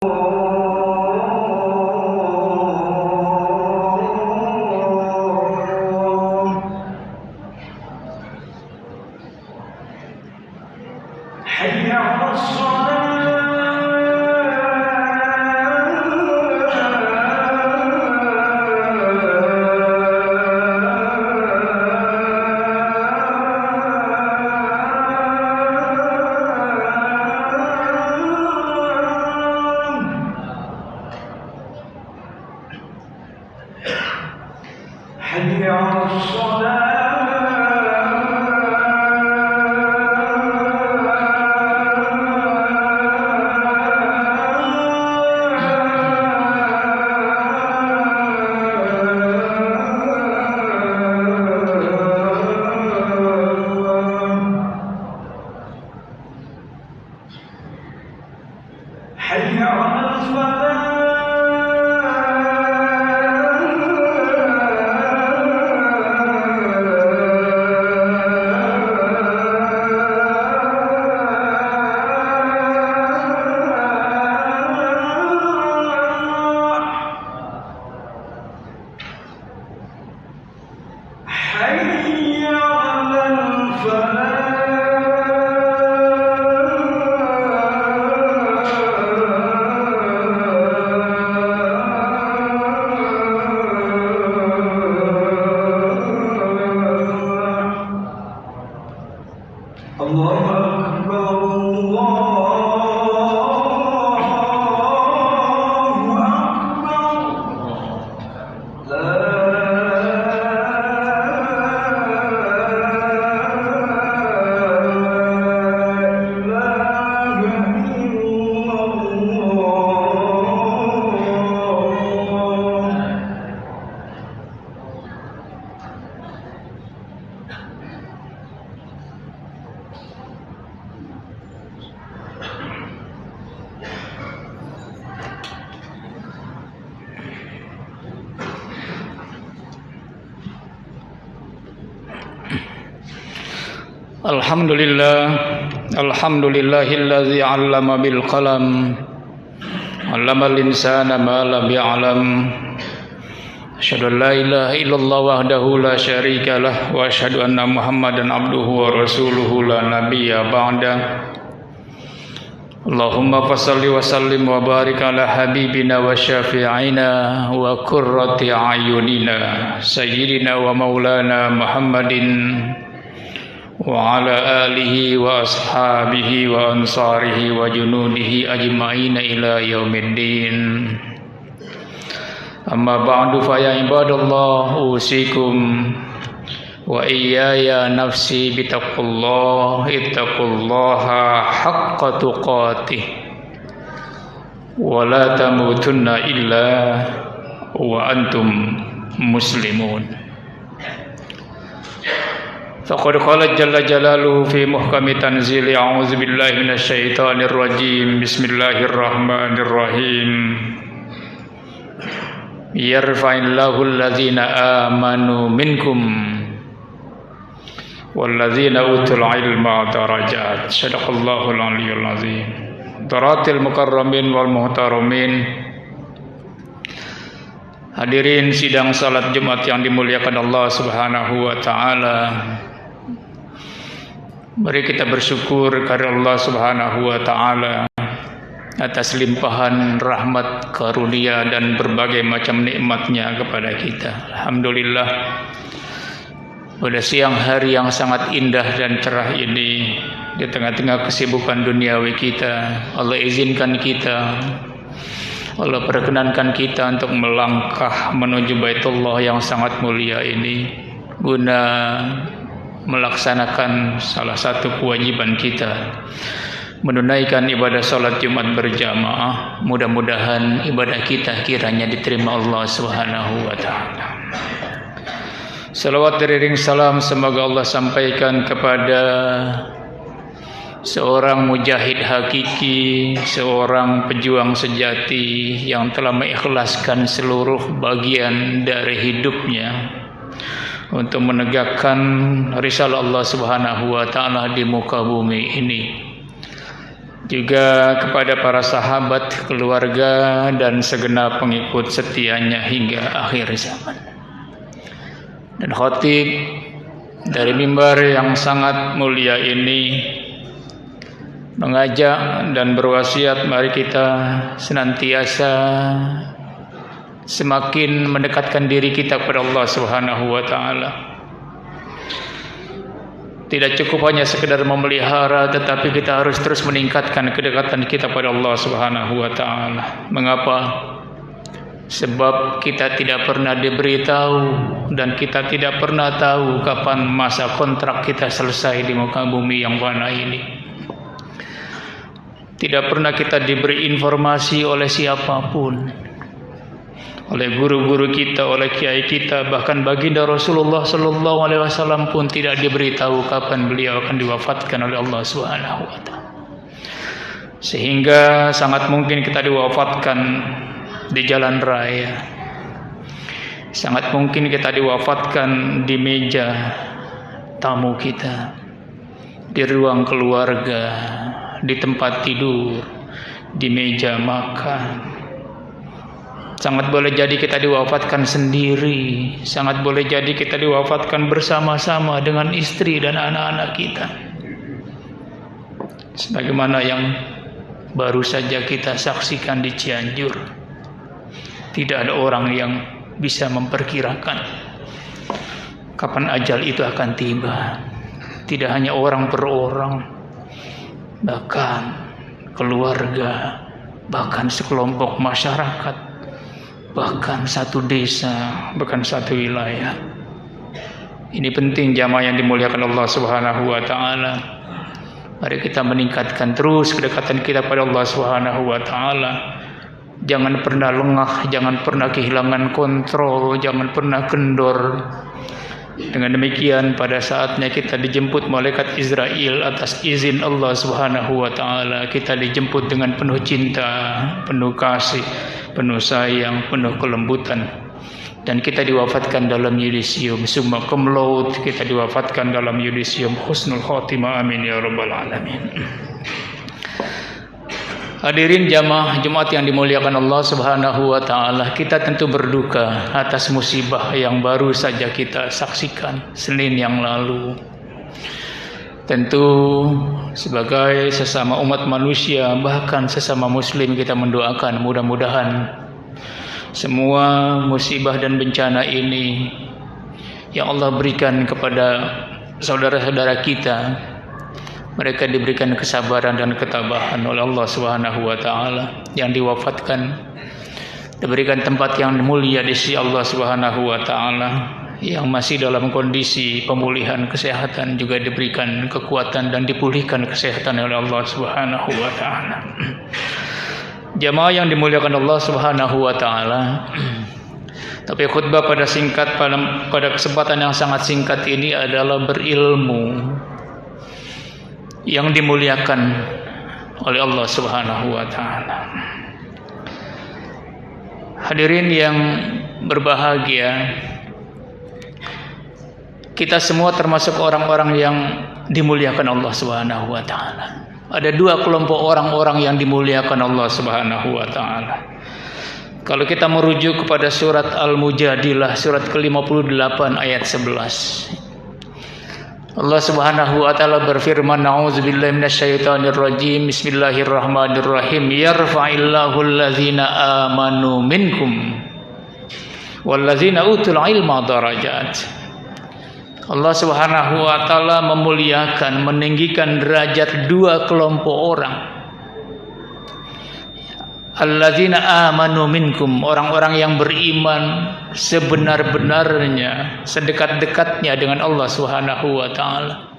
حي على الصلاة حي على الصلاة حي على الفلاح حي على الفلاح الله أكبر الله أكبر لا إله إلا الله Alhamdulillahilladzi 'allama bil qalam 'allamal insana ma lam ya'lam. Asyhadu an la ilaha illallah wahdahu la syarika lah wa asyhadu anna Muhammadan abduhu wa rasuluhu la nabiyya ba'da. Allahumma fassalli wa sallim wa barik ala habibina wa syafi'ina wa qurrati a'yunina sayyidina wa maulana Muhammadin wa ala alihi wa ashabihi wa ansarihi wa junudihi ajma'ina ila yaumiddin. Amma ba'du fa ya ibadallah, usikum wa iyaya nafsi bitaqullah, ittaqullaha haqqa tuqatih wa la tamutunna illa wa antum muslimun. Faqad qala jalla jalaluhu fi muhkami tanzili, a'udzu billahi minasy syaithanir rajim. Bismillahirrahmanirrahim. Yarfa'illahu alladzina amanu minkum walladzina utul ilma darajat. Shadaqallahul aliyyul azim. Daratil mukarramin wal muhtaramin. Hadirin sidang salat Jumat yang dimuliakan Allah Subhanahu wa taala. Mari kita bersyukur kepada Allah Subhanahu wa taala atas limpahan rahmat, karunia dan berbagai macam nikmat-Nya kepada kita. Alhamdulillah, pada siang hari yang sangat indah dan cerah ini, di tengah-tengah kesibukan duniawi kita, Allah izinkan kita, Allah perkenankan kita untuk melangkah menuju Baitullah yang sangat mulia ini guna melaksanakan salah satu kewajiban kita, menunaikan ibadah salat Jumat berjamaah. Mudah-mudahan ibadah kita kiranya diterima Allah Subhanahu wa taala. Salawat deriring salam semoga Allah sampaikan kepada seorang mujahid hakiki, seorang pejuang sejati yang telah mengikhlaskan seluruh bagian dari hidupnya untuk menegakkan risalah Allah Subhanahu wa taala di muka bumi ini. juga kepada para sahabat, keluarga, dan segenap pengikut setianya hingga akhir zaman. Dan khatib dari mimbar yang sangat mulia ini mengajak dan berwasiat, mari kita senantiasa semakin mendekatkan diri kita kepada Allah Subhanahu wa taala. Tidak cukup hanya sekedar memelihara, tetapi kita harus terus meningkatkan kedekatan kita pada Allah Subhanahu wa taala. Mengapa? Sebab kita tidak pernah diberitahu dan kita tidak pernah tahu kapan masa kontrak kita selesai di muka bumi yang fana ini. Tidak pernah kita diberi informasi oleh siapapun, oleh guru-guru kita, oleh kiai kita, bahkan baginda Rasulullah sallallahu alaihi wasallam pun tidak diberitahu kapan beliau akan diwafatkan oleh Allah Subhanahu wa taala. Sehingga sangat mungkin kita diwafatkan di jalan raya. Sangat mungkin kita diwafatkan di meja tamu kita, di ruang keluarga, di tempat tidur, di meja makan. Sangat boleh jadi kita diwafatkan sendiri, sangat boleh jadi kita diwafatkan bersama-sama dengan istri dan anak-anak kita. Sebagaimana yang baru saja kita saksikan di Cianjur. Tidak ada orang yang bisa memperkirakan kapan ajal itu akan tiba. Tidak hanya orang per orang, bahkan keluarga, bahkan sekelompok masyarakat, bahkan satu desa, bahkan satu wilayah. Ini penting jamaah yang dimuliakan Allah Subhanahu wa taala. Mari kita meningkatkan terus kedekatan kita pada Allah Subhanahu wa taala. Jangan pernah lengah, jangan pernah kehilangan kontrol, jangan pernah kendor. Dengan demikian pada saatnya kita dijemput malaikat Israel atas izin Allah Subhanahu wa taala, kita dijemput dengan penuh cinta, penuh kasih, penuh sayang, penuh kelembutan, dan kita diwafatkan dalam yudisium summa cum laude, kita diwafatkan dalam yudisium husnul khotimah, amin ya rabbal alamin. Hadirin jamaah Jumat yang dimuliakan Allah Subhanahu wa taala, kita tentu berduka atas musibah yang baru saja kita saksikan Senin yang lalu. Tentu sebagai sesama umat manusia, bahkan sesama muslim, kita mendoakan mudah-mudahan semua musibah dan bencana ini yang Allah berikan kepada saudara-saudara kita, mereka diberikan kesabaran dan ketabahan oleh Allah Subhanahu wa taala, yang diwafatkan diberikan tempat yang mulia di sisi Allah Subhanahu wa taala, yang masih dalam kondisi pemulihan kesehatan juga diberikan kekuatan dan dipulihkan kesehatan oleh Allah Subhanahu wa taala. Jamaah yang dimuliakan Allah Subhanahu wa taala, tapi khutbah pada kesempatan yang sangat singkat ini adalah berilmu yang dimuliakan oleh Allah Subhanahu wa taala. Hadirin yang berbahagia, kita semua termasuk orang-orang yang dimuliakan Allah Subhanahu wa taala. Ada dua kelompok orang-orang yang dimuliakan Allah Subhanahu wa taala. Kalau kita merujuk kepada surat Al-Mujadilah, surat ke-58 ayat 11. Allah Subhanahu wa taala berfirman, "A'udzubillahi minasyaitonir rajim. Bismillahirrahmanirrahim. Yarfa'illahu allazina amanu minkum wallazina utul ilma darajat." Allah Subhanahu wa taala memuliakan, meninggikan derajat dua kelompok orang. Allazina amanu minkum, orang-orang yang beriman sebenar-benarnya, sedekat-dekatnya dengan Allah Subhanahu wa taala.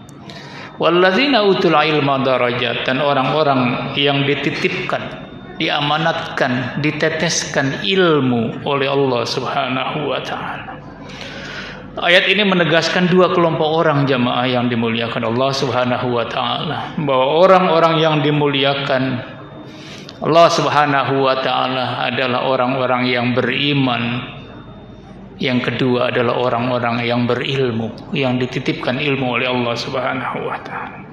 Wallazina utul ilma darajat, dan orang-orang yang dititipkan, diamanatkan, diteteskan ilmu oleh Allah Subhanahu wa taala. Ayat ini menegaskan dua kelompok orang jamaah yang dimuliakan Allah Subhanahu wa taala, bahwa orang-orang yang dimuliakan Allah Subhanahu wa taala adalah orang-orang yang beriman. Yang kedua adalah orang-orang yang berilmu, yang dititipkan ilmu oleh Allah Subhanahu wa taala.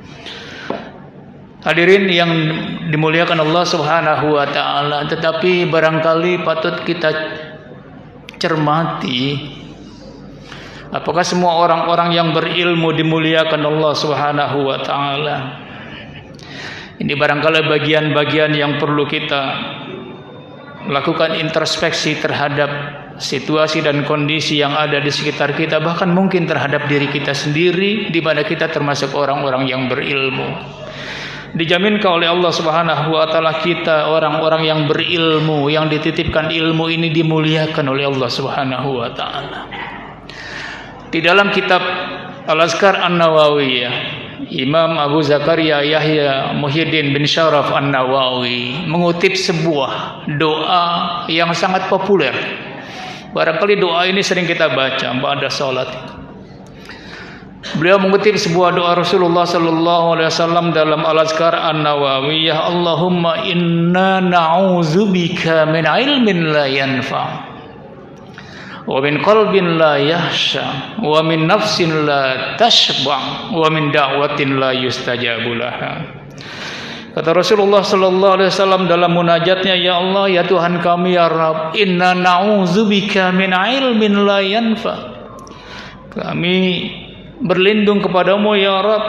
Hadirin yang dimuliakan Allah Subhanahu wa taala, tetapi barangkali patut kita cermati, apakah semua orang-orang yang berilmu dimuliakan Allah Subhanahu wa taala? Ini barangkali bagian-bagian yang perlu kita lakukan introspeksi terhadap situasi dan kondisi yang ada di sekitar kita, bahkan mungkin terhadap diri kita sendiri, di mana kita termasuk orang-orang yang berilmu. Dijaminkan oleh Allah Subhanahu wa taala kita orang-orang yang berilmu, yang dititipkan ilmu ini dimuliakan oleh Allah Subhanahu wa taala. Di dalam kitab Al-Azkar An-Nawawiyah, Imam Abu Zakaria Yahya Muhyiddin bin Syaraf An-Nawawi mengutip sebuah doa yang sangat populer. Barangkali doa ini sering kita baca pada salat. Beliau mengutip sebuah doa Rasulullah sallallahu alaihi wasallam dalam Al-Azkar An-Nawawiyah, Allahumma inna na'udzubika min ilmin la yanfa' wa min qalbin la yahsha wa min nafsin la tashba' wa min da'watin la yustajabu laha. Kata Rasulullah sallallahu alaihi wasallam dalam munajatnya, ya Allah, ya Tuhan kami, ya Rabb, inna na'udzubika min ilmin la yanfa'. Kami berlindung kepadamu ya Rabb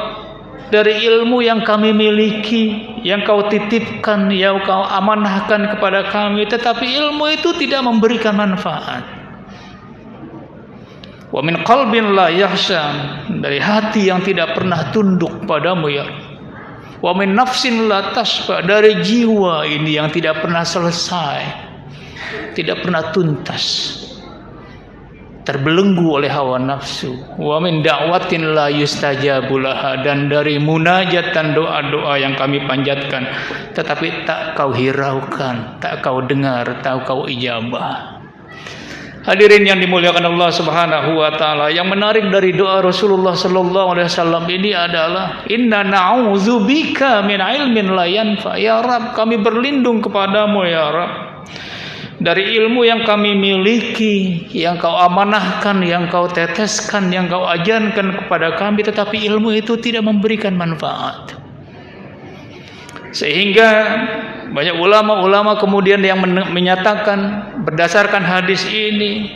dari ilmu yang kami miliki, yang kau titipkan, yang kau amanahkan kepada kami, tetapi ilmu itu tidak memberikan manfaat. Wa min qalbin la yakhsha, dari hati yang tidak pernah tunduk padamu ya Rabb. Wa min nafsin la tashba, dari jiwa ini yang tidak pernah selesai, tidak pernah tuntas, terbelenggu oleh hawa nafsu. Wa min da'watin la yustajabu laha, dan dari munajat dan doa-doa yang kami panjatkan tetapi tak kau hiraukan, tak kau dengar, tak kau ijabah. Hadirin yang dimuliakan Allah Subhanahu wa taala, yang menarik dari doa Rasulullah sallallahu alaihi wasallam ini adalah inna na'udzubika min ilmin la yanfa. Ya Rabb, kami berlindung kepadamu ya Rabb dari ilmu yang kami miliki, yang kau amanahkan, yang kau teteskan, yang kau ajarkan kepada kami, tetapi ilmu itu tidak memberikan manfaat. Sehingga banyak ulama-ulama kemudian yang menyatakan berdasarkan hadis ini,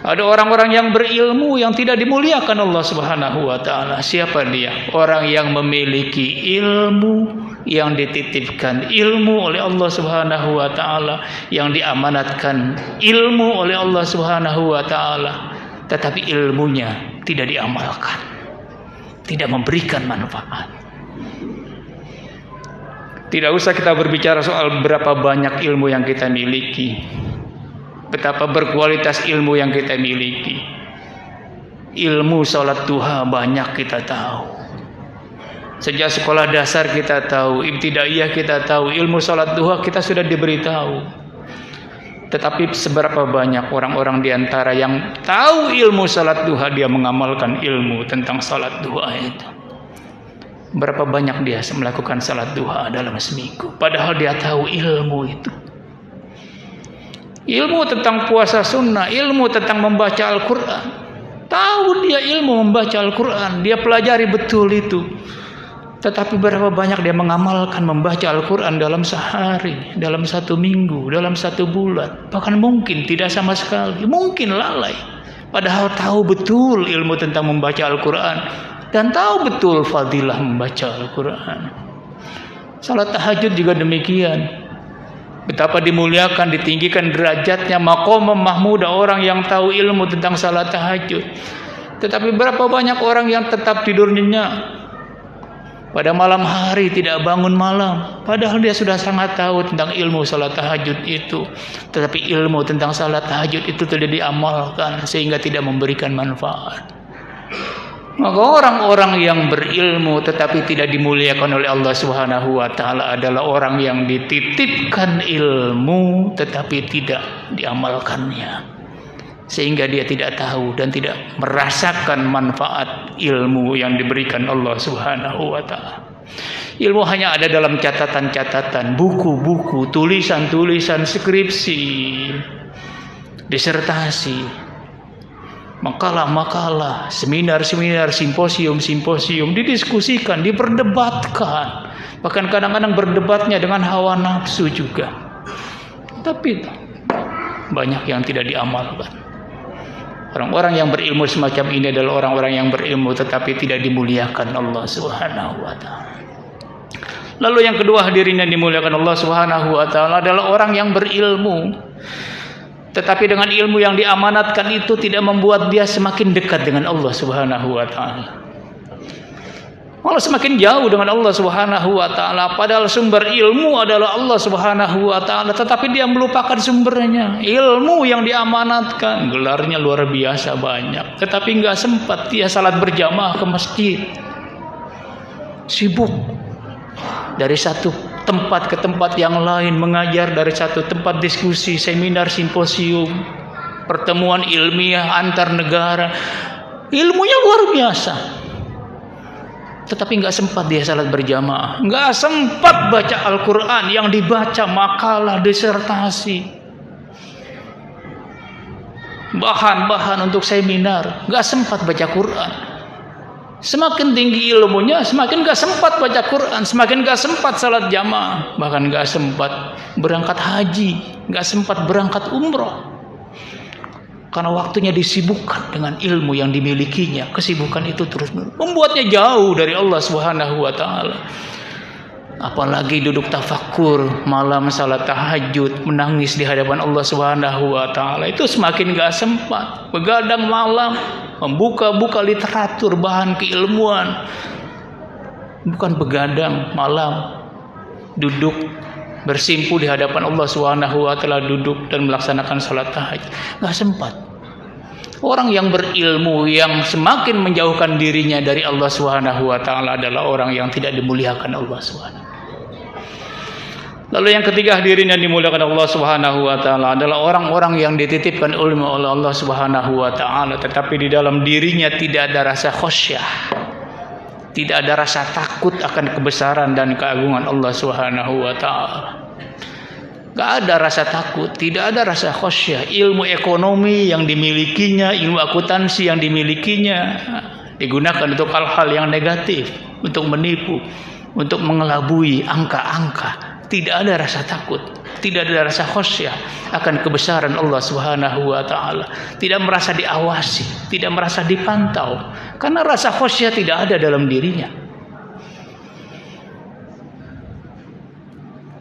ada orang-orang yang berilmu yang tidak dimuliakan Allah Subhanahu wa taala. Siapa dia? Orang yang memiliki ilmu, yang dititipkan ilmu oleh Allah Subhanahu wa taala, yang diamanatkan ilmu oleh Allah Subhanahu wa taala, tetapi ilmunya tidak diamalkan, tidak memberikan manfaat. Tidak usah kita berbicara soal berapa banyak ilmu yang kita miliki, betapa berkualitas ilmu yang kita miliki. Ilmu salat duha banyak kita tahu. Sejak sekolah dasar kita tahu, ibtidaiyah kita tahu, ilmu salat duha kita sudah diberitahu. Tetapi seberapa banyak orang-orang di antara yang tahu ilmu salat duha, dia mengamalkan ilmu tentang salat duha itu? Berapa banyak dia melakukan salat duha dalam seminggu, padahal dia tahu ilmu itu. Ilmu tentang puasa sunnah, ilmu tentang membaca Al-Quran, tahu dia ilmu membaca Al-Quran, dia pelajari betul itu. Tetapi berapa banyak dia mengamalkan membaca Al-Quran dalam sehari, dalam satu minggu, dalam satu bulan, bahkan mungkin tidak sama sekali, mungkin lalai. Padahal tahu betul ilmu tentang membaca Al-Quran dan tahu betul fadilah membaca Al-Quran. Salat tahajud juga demikian. Betapa dimuliakan, ditinggikan derajatnya, maqam mahmudah orang yang tahu ilmu tentang salat tahajud. Tetapi berapa banyak orang yang tetap tidur nyenyak pada malam hari, tidak bangun malam, padahal dia sudah sangat tahu tentang ilmu salat tahajud itu, tetapi ilmu tentang salat tahajud itu tidak diamalkan sehingga tidak memberikan manfaat. Maka orang-orang yang berilmu tetapi tidak dimuliakan oleh Allah Subhanahu wa taala adalah orang yang dititipkan ilmu tetapi tidak diamalkannya, sehingga dia tidak tahu dan tidak merasakan manfaat ilmu yang diberikan Allah Subhanahu wa taala. Ilmu hanya ada dalam catatan-catatan, buku-buku, tulisan-tulisan, skripsi, disertasi. makalah-makalah, seminar-seminar, simposium-simposium didiskusikan, diperdebatkan. Bahkan kadang-kadang berdebatnya dengan hawa nafsu juga. Tapi banyak yang tidak diamalkan. Orang-orang yang berilmu semacam ini adalah orang-orang yang berilmu tetapi tidak dimuliakan Allah Subhanahu wa taala. Lalu yang kedua, hadirin yang dimuliakan Allah Subhanahu wa taala, adalah orang yang berilmu tetapi dengan ilmu yang diamanatkan itu tidak membuat dia semakin dekat dengan Allah Subhanahu wa taala. Malah semakin jauh dengan Allah Subhanahu wa taala, padahal sumber ilmu adalah Allah Subhanahu wa taala, tetapi dia melupakan sumbernya. Ilmu yang diamanatkan, gelarnya luar biasa banyak, tetapi enggak sempat dia salat berjamaah ke masjid. Sibuk dari satu tempat ke tempat yang lain, mengajar dari satu tempat diskusi, seminar, simposium, pertemuan ilmiah antar negara. Ilmunya luar biasa, tetapi nggak sempat dia salat berjamaah, nggak sempat baca Al-Quran yang dibaca, makalah, disertasi, bahan-bahan untuk seminar, nggak sempat baca Quran. Semakin tinggi ilmunya, semakin gak sempat baca Quran, semakin gak sempat salat jamaah, bahkan gak sempat berangkat haji, gak sempat berangkat umroh. Karena waktunya disibukkan dengan ilmu yang dimilikinya. Kesibukan itu terus membuatnya jauh dari Allah Subhanahu wa taala. Apalagi duduk tafakur malam, salat tahajud, menangis di hadapan Allah Subhanahu wa taala, itu semakin gak sempat. Begadang malam, membuka-buka literatur, bahan keilmuan. Bukan begadang malam, duduk bersimpu di hadapan Allah Subhanahu wa taala, duduk dan melaksanakan salat tahajud. Gak sempat. Orang yang berilmu yang semakin menjauhkan dirinya dari Allah Subhanahu wa taala adalah orang yang tidak dimuliakan Allah Subhanahu. Lalu yang ketiga, hadirin yang dimuliakan Allah Subhanahu wa taala, adalah orang-orang yang dititipkan ilmu oleh Allah Subhanahu wa taala tetapi di dalam dirinya tidak ada rasa khasyah. Tidak ada rasa takut akan kebesaran dan keagungan Allah Subhanahu wa taala. Gak ada rasa takut, tidak ada rasa khasyah. Ilmu ekonomi yang dimilikinya, ilmu akuntansi yang dimilikinya digunakan untuk hal-hal yang negatif, untuk menipu, untuk mengelabui angka-angka. Tidak ada rasa takut, tidak ada rasa khasyah akan kebesaran Allah Subhanahu wa taala. Tidak merasa diawasi, tidak merasa dipantau, karena rasa khasyah tidak ada dalam dirinya.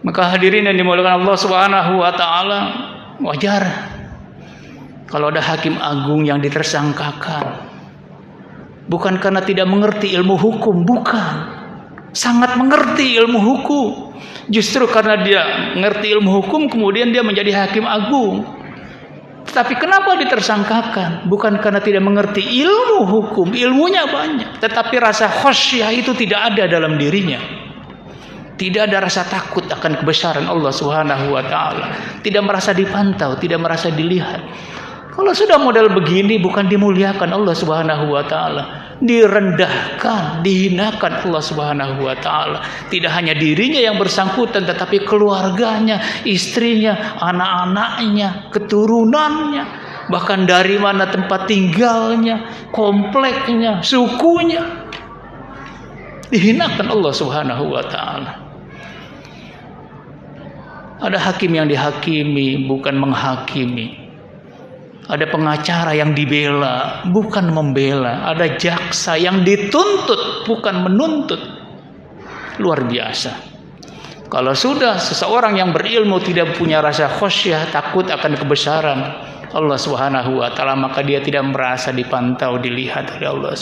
Maka hadirin yang dimuliakan Allah Subhanahu wa taala, wajar kalau ada hakim agung yang ditersangkakan. Bukan karena tidak mengerti ilmu hukum, bukan. Sangat mengerti ilmu hukum. Justru karena dia mengerti ilmu hukum, kemudian dia menjadi hakim agung. Tapi kenapa ditersangkakan? Bukan karena tidak mengerti ilmu hukum, ilmunya banyak, tetapi rasa khasyah itu tidak ada dalam dirinya. Tidak ada rasa takut akan kebesaran Allah Subhanahu wa taala, tidak merasa dipantau, tidak merasa dilihat. Kalau sudah model begini, bukan dimuliakan Allah Subhanahu wa taala, direndahkan, dihinakan Allah Subhanahu wa taala. Tidak hanya dirinya yang bersangkutan, tetapi keluarganya, istrinya, anak-anaknya, keturunannya, bahkan dari mana tempat tinggalnya, kompleknya, sukunya, dihinakan Allah Subhanahu wa taala. Ada hakim yang dihakimi, bukan menghakimi. Ada pengacara yang dibela, bukan membela. Ada jaksa yang dituntut, bukan menuntut. Luar biasa. Kalau sudah seseorang yang berilmu tidak punya rasa khasyah, takut akan kebesaran Allah Subhanahu wa taala, maka dia tidak merasa dipantau, dilihat oleh Allah.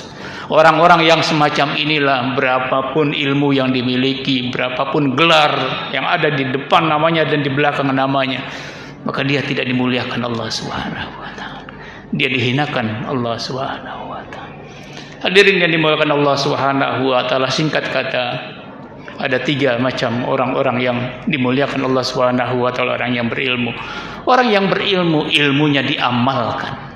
Orang-orang yang semacam inilah, berapapun ilmu yang dimiliki, berapapun gelar yang ada di depan namanya dan di belakang namanya, maka dia tidak dimuliakan Allah Subhanahu wa taala. Dia dihinakan Allah Subhanahu wa taala. Hadirin yang dimuliakan Allah Subhanahu wa taala, singkat kata, ada 3 macam orang-orang yang dimuliakan Allah Subhanahu wa taala, orang yang berilmu. Orang yang berilmu, ilmunya diamalkan.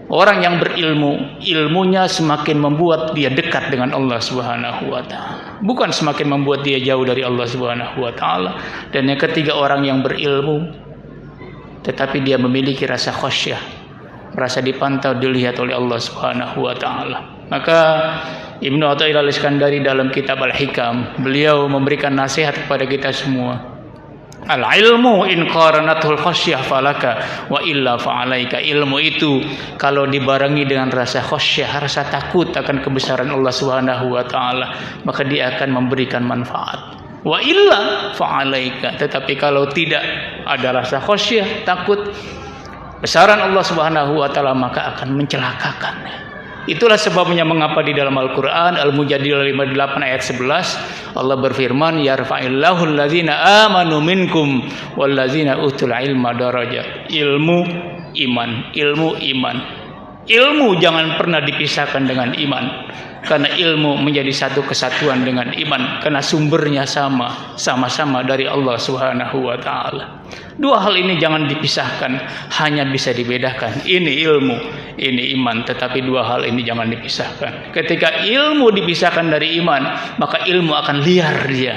Orang yang berilmu, ilmunya semakin membuat dia dekat dengan Allah Subhanahu wa taala, bukan semakin membuat dia jauh dari Allah Subhanahu wa taala. Dan yang ketiga, orang yang berilmu tetapi dia memiliki rasa khasyah, merasa dipantau, dilihat oleh Allah Subhanahu wa taala. Maka Ibnu Athaillah Al-Iskandari dalam kitab Al-Hikam, beliau memberikan nasihat kepada kita semua. Al-ilmu in qaranatul khasyah falaka wa illa fa'alaika. Ilmu itu kalau dibarengi dengan rasa khasyah, rasa takut akan kebesaran Allah Subhanahu wa taala, maka dia akan memberikan manfaat. Wa illa fa'alaika. Tetapi kalau tidak ada rasa khasyah, takut besaran Allah Subhanahu wa taala, maka akan mencelakakan. Itulah sebabnya mengapa di dalam Al-Quran Al-Mujadilah 58 ayat 11 Allah berfirman, yarfa'illahu allazina amanu minkum wallazina utul ilma darajat. Ilmu iman. Ilmu jangan pernah dipisahkan dengan iman, karena ilmu menjadi satu kesatuan dengan iman, karena sumbernya sama-sama dari Allah Subhanahu wa taala. Dua hal ini jangan dipisahkan, hanya bisa dibedakan. Ini ilmu, ini iman, tetapi dua hal ini jangan dipisahkan. Ketika ilmu dipisahkan dari iman, maka ilmu akan liar dia,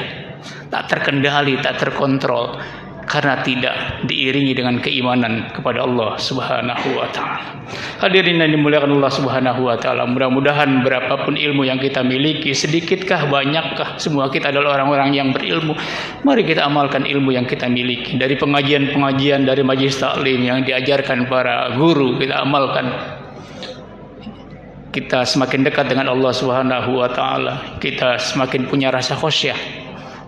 tak terkendali, tak terkontrol, karena tidak diiringi dengan keimanan kepada Allah Subhanahu wa taala. Hadirin yang dimuliakan Allah Subhanahu wa taala, mudah-mudahan berapapun ilmu yang kita miliki, sedikitkah banyakkah, semua kita adalah orang-orang yang berilmu. Mari kita amalkan ilmu yang kita miliki. Dari pengajian-pengajian, dari majelis taklim yang diajarkan para guru, kita amalkan. Kita semakin dekat dengan Allah Subhanahu wa taala, kita semakin punya rasa khasyah,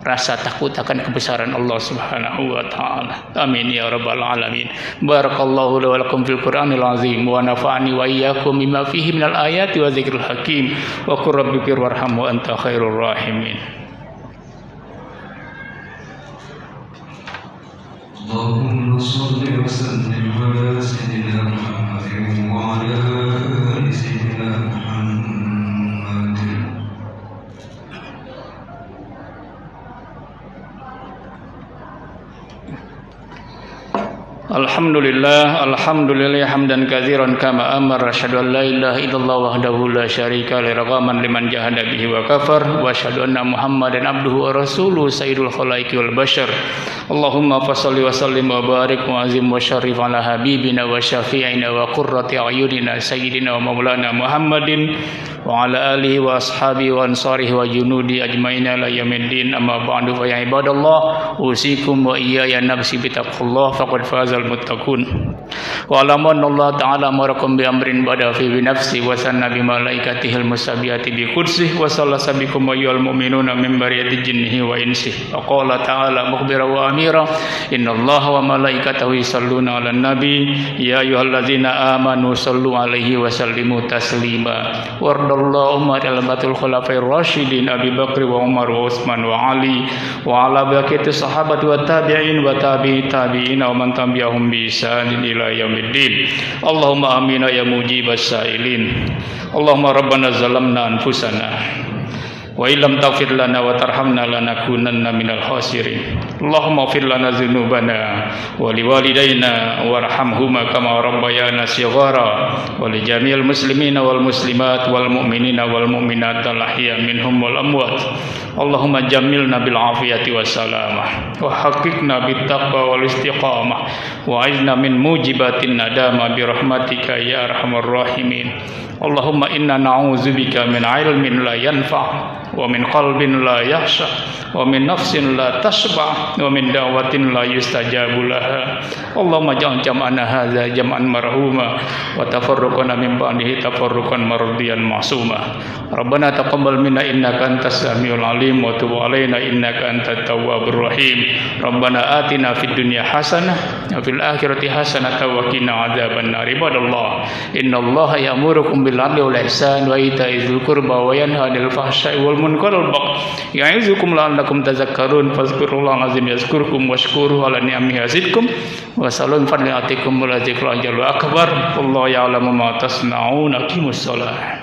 rasa takut akan kebesaran Allah Subhanahu wa taala. Amin ya rabbal alamin. Barakallahu li wa lakum fil Qur'anil azim wa nafa'ani wa iyyakum bima fihi minal ayati wa dzikril hakim. Wa qur rabbikir warham wa anta khairur rahimin. Allahumma shalli wa sallim ala sayyidina Muhammadin wa ala ali sayyidina Muhammad. Alhamdulillah hamdan katsiran kama amara, asyhadu an la ilaha illallah wahdahu la syarika lahu raghaman liman jahada bihi wa kafar, wa asyhadu anna Muhammadan abduhu wa rasuluhu sayyidul khalaiqi wal bashar. Allahumma fashalli wa sallim wa barik wa azim wa syarif ala habibina wa syafi'ina wa qurrati a'yunina sayyidina wa maulana Muhammadin wa ala alihi wa ashabihi wa ansarihi wa junudi ajmaina la yamiddin. Amma ba'du, fa ya ibadallah, usikum wa iyaya nafsi bitaqullah faqad fazal muttaqun. Wa alaman Allah ta'ala amarakum bi amrin bada fi nafsi wa sanna bi malaikatihil musabihati bi qudsih wa sallasabikum ayyuhal mu'minuna min bariyati jinnihi wa insihi. Wa qala ta'ala mukhbira wa amira, innallaha wa malaikatahu yusalluna 'alan nabi ya ayyuhalladzina amanu sallu 'alaihi wa sallimu taslima. Wardallahu al-batul khulafair rasyidin Abi Bakr wa Umar wa Utsman wa Ali wa ala baqiyati sahabati wa tabi'in wa tabi'in wa man tabi'ahum bi ihsanin ila yaumiddin. Allahumma amina ya mujibas sa'ilin. Allahumma rabbana zalamna anfusana wa illam taghfir lana wa tarhamna lanakunanna minal khasirin. Allahumma ighfir lana dzunubana wa liwalidayna warhamhuma kama rabbayana shighara wa li jami'il muslimina wal muslimat wal mu'minina wal mu'minat al ahya minhum wal amwat. Allahumma jammilna bil afiyati was salamah wa haqiqna bit taqwa wal istiqamah wa aizna min mujibatin nadama bi rahmatika ya arhamar rahimin. Allahumma inna na'udzubika min ilmin la yanfa' wa min qalbin la yakhsha wa min nafsin la tashba' wa min da'watin la yustajabu laha. Allahumma ja'al jam'ana hadza jam'an marhuma wa tafarruqana min ba'dihi tafarruqan mardiyan ma'suma. Rabbana taqabbal minna innaka antas samiul alim wa tub 'alaina innaka antat tawwabur rahim. Rabbana atina fid dunya hasanah wa fil akhirati hasanah wa qina adzabannar. Ibadallah, innallaha ya'murukum bil 'adli wal ihsan wa ita'i dzil qurba wa yanha 'anil fahsya'i wal munkari wal baghi ya'izukum la'allakum tadhakkarun. Fadhkurullaha azim yazkurkum washkuruhu 'ala ni'amihi yazidkum wa sallu fadli atikum wa la dzikru akbar. Wallahu ya'lamu ma tasna'un. Aqimus shalah.